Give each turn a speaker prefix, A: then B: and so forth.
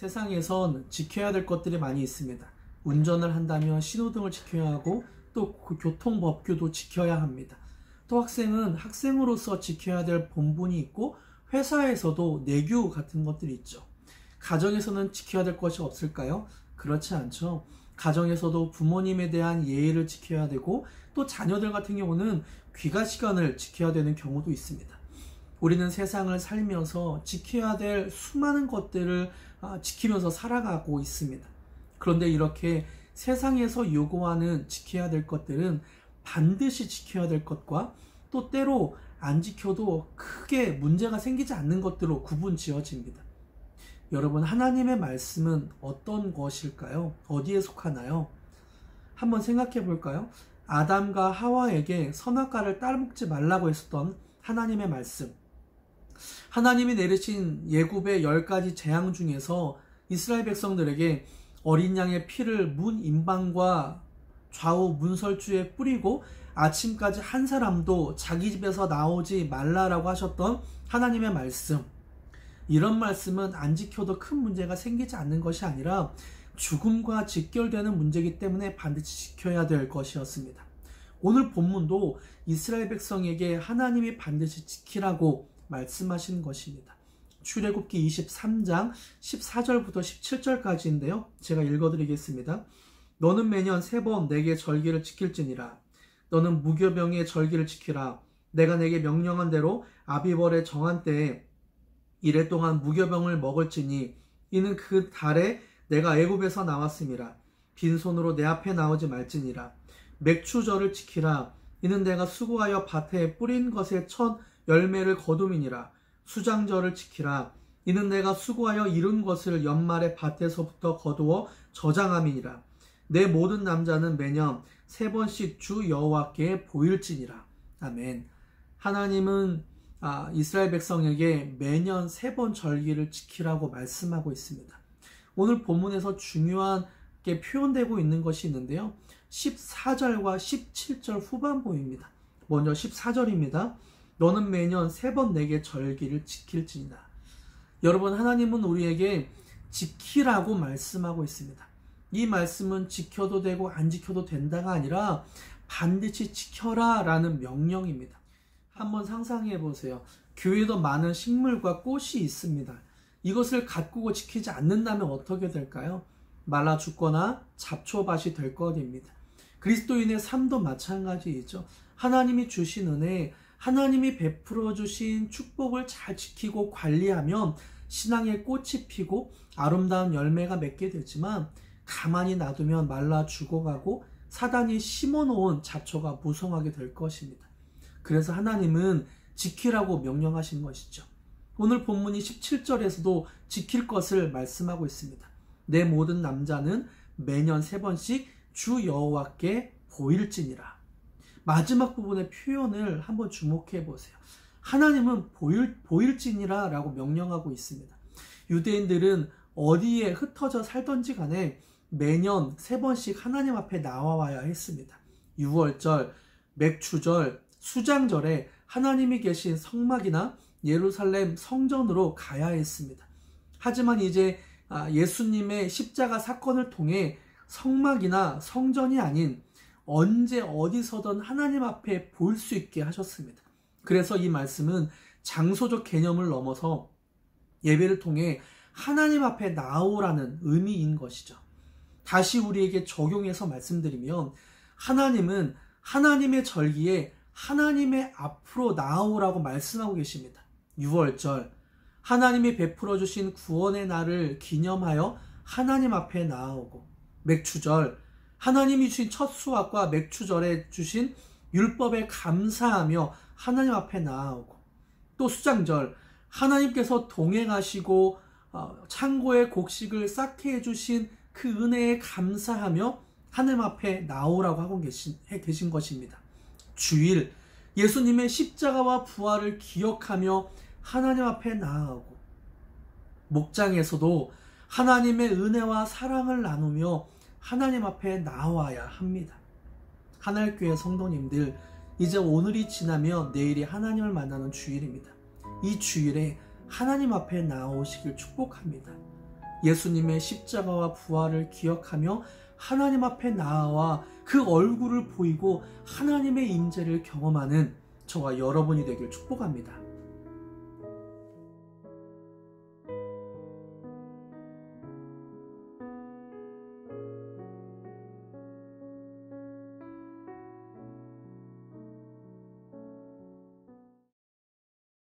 A: 세상에선 지켜야 될 것들이 많이 있습니다. 운전을 한다면 신호등을 지켜야 하고 또 교통법규도 지켜야 합니다. 또 학생은 학생으로서 지켜야 될 본분이 있고 회사에서도 내규 같은 것들이 있죠. 가정에서는 지켜야 될 것이 없을까요? 그렇지 않죠. 가정에서도 부모님에 대한 예의를 지켜야 되고 또 자녀들 같은 경우는 귀가 시간을 지켜야 되는 경우도 있습니다. 우리는 세상을 살면서 지켜야 될 수많은 것들을 지키면서 살아가고 있습니다. 그런데 이렇게 세상에서 요구하는 지켜야 될 것들은 반드시 지켜야 될 것과 또 때로 안 지켜도 크게 문제가 생기지 않는 것들로 구분 지어집니다. 여러분, 하나님의 말씀은 어떤 것일까요? 어디에 속하나요? 한번 생각해 볼까요? 아담과 하와에게 선악과를 따먹지 말라고 했었던 하나님의 말씀. 하나님이 내리신 예굽의 10가지 재앙 중에서 이스라엘 백성들에게 어린 양의 피를 문 임방과 좌우 문설주에 뿌리고 아침까지 한 사람도 자기 집에서 나오지 말라라고 하셨던 하나님의 말씀. 이런 말씀은 안 지켜도 큰 문제가 생기지 않는 것이 아니라 죽음과 직결되는 문제이기 때문에 반드시 지켜야 될 것이었습니다. 오늘 본문도 이스라엘 백성에게 하나님이 반드시 지키라고 말씀하신 것입니다. 출애굽기 23장 14절부터 17절까지인데요. 제가 읽어드리겠습니다. 너는 매년 3번 내게 절기를 지킬지니라. 너는 무교병의 절기를 지키라. 내가 내게 명령한 대로 아비벌의 정한 때에 이래 동안 무교병을 먹을지니 이는 그 달에 내가 애굽에서 나왔음이라. 빈손으로 내 앞에 나오지 말지니라. 맥추절을 지키라. 이는 내가 수고하여 밭에 뿌린 것의 첫 열매를 거둠이니라. 수장절을 지키라. 이는 내가 수고하여 이룬 것을 연말에 밭에서부터 거두어 저장함이니라. 내 모든 남자는 매년 3번씩 주 여호와께 보일지니라. 아멘. 하나님은 이스라엘 백성에게 매년 3번 절기를 지키라고 말씀하고 있습니다. 오늘 본문에서 중요하게 표현되고 있는 것이 있는데요. 14절과 17절 후반부입니다. 먼저 14절입니다. 너는 매년 3번 내게 절기를 지킬지니라. 여러분, 하나님은 우리에게 지키라고 말씀하고 있습니다. 이 말씀은 지켜도 되고 안 지켜도 된다가 아니라 반드시 지켜라 라는 명령입니다. 한번 상상해 보세요. 교회도 많은 식물과 꽃이 있습니다. 이것을 가꾸고 지키지 않는다면 어떻게 될까요? 말라 죽거나 잡초밭이 될 것입니다. 그리스도인의 삶도 마찬가지이죠. 하나님이 주신 은혜, 하나님이 베풀어 주신 축복을 잘 지키고 관리하면 신앙의 꽃이 피고 아름다운 열매가 맺게 되지만 가만히 놔두면 말라 죽어가고 사단이 심어놓은 잡초가 무성하게 될 것입니다. 그래서 하나님은 지키라고 명령하신 것이죠. 오늘 본문이 17절에서도 지킬 것을 말씀하고 있습니다. 내 모든 남자는 매년 3번씩 주 여호와께 보일지니라. 마지막 부분의 표현을 한번 주목해 보세요. 하나님은 보일지니라 라고 명령하고 있습니다. 유대인들은 어디에 흩어져 살던지 간에 매년 3번씩 하나님 앞에 나와야 했습니다. 유월절, 맥추절, 수장절에 하나님이 계신 성막이나 예루살렘 성전으로 가야 했습니다. 하지만 이제 예수님의 십자가 사건을 통해 성막이나 성전이 아닌 언제 어디서든 하나님 앞에 볼 수 있게 하셨습니다. 그래서 이 말씀은 장소적 개념을 넘어서 예배를 통해 하나님 앞에 나오라는 의미인 것이죠. 다시 우리에게 적용해서 말씀드리면 하나님은 하나님의 절기에 하나님의 앞으로 나오라고 말씀하고 계십니다. 유월절, 하나님이 베풀어 주신 구원의 날을 기념하여 하나님 앞에 나아오고, 맥추절, 하나님이 주신 첫 수확과 맥추절에 주신 율법에 감사하며 하나님 앞에 나아오고, 또 수장절, 하나님께서 동행하시고 창고의 곡식을 쌓게 해주신 그 은혜에 감사하며 하나님 앞에 나오라고 하고 계신 것입니다. 주일, 예수님의 십자가와 부활을 기억하며 하나님 앞에 나아오고, 목장에서도 하나님의 은혜와 사랑을 나누며 하나님 앞에 나와야 합니다. 하늘교회 성도님들, 이제 오늘이 지나면 내일이 하나님을 만나는 주일입니다. 이 주일에 하나님 앞에 나오시길 축복합니다. 예수님의 십자가와 부활을 기억하며 하나님 앞에 나아와 그 얼굴을 보이고 하나님의 임재를 경험하는 저와 여러분이 되길 축복합니다.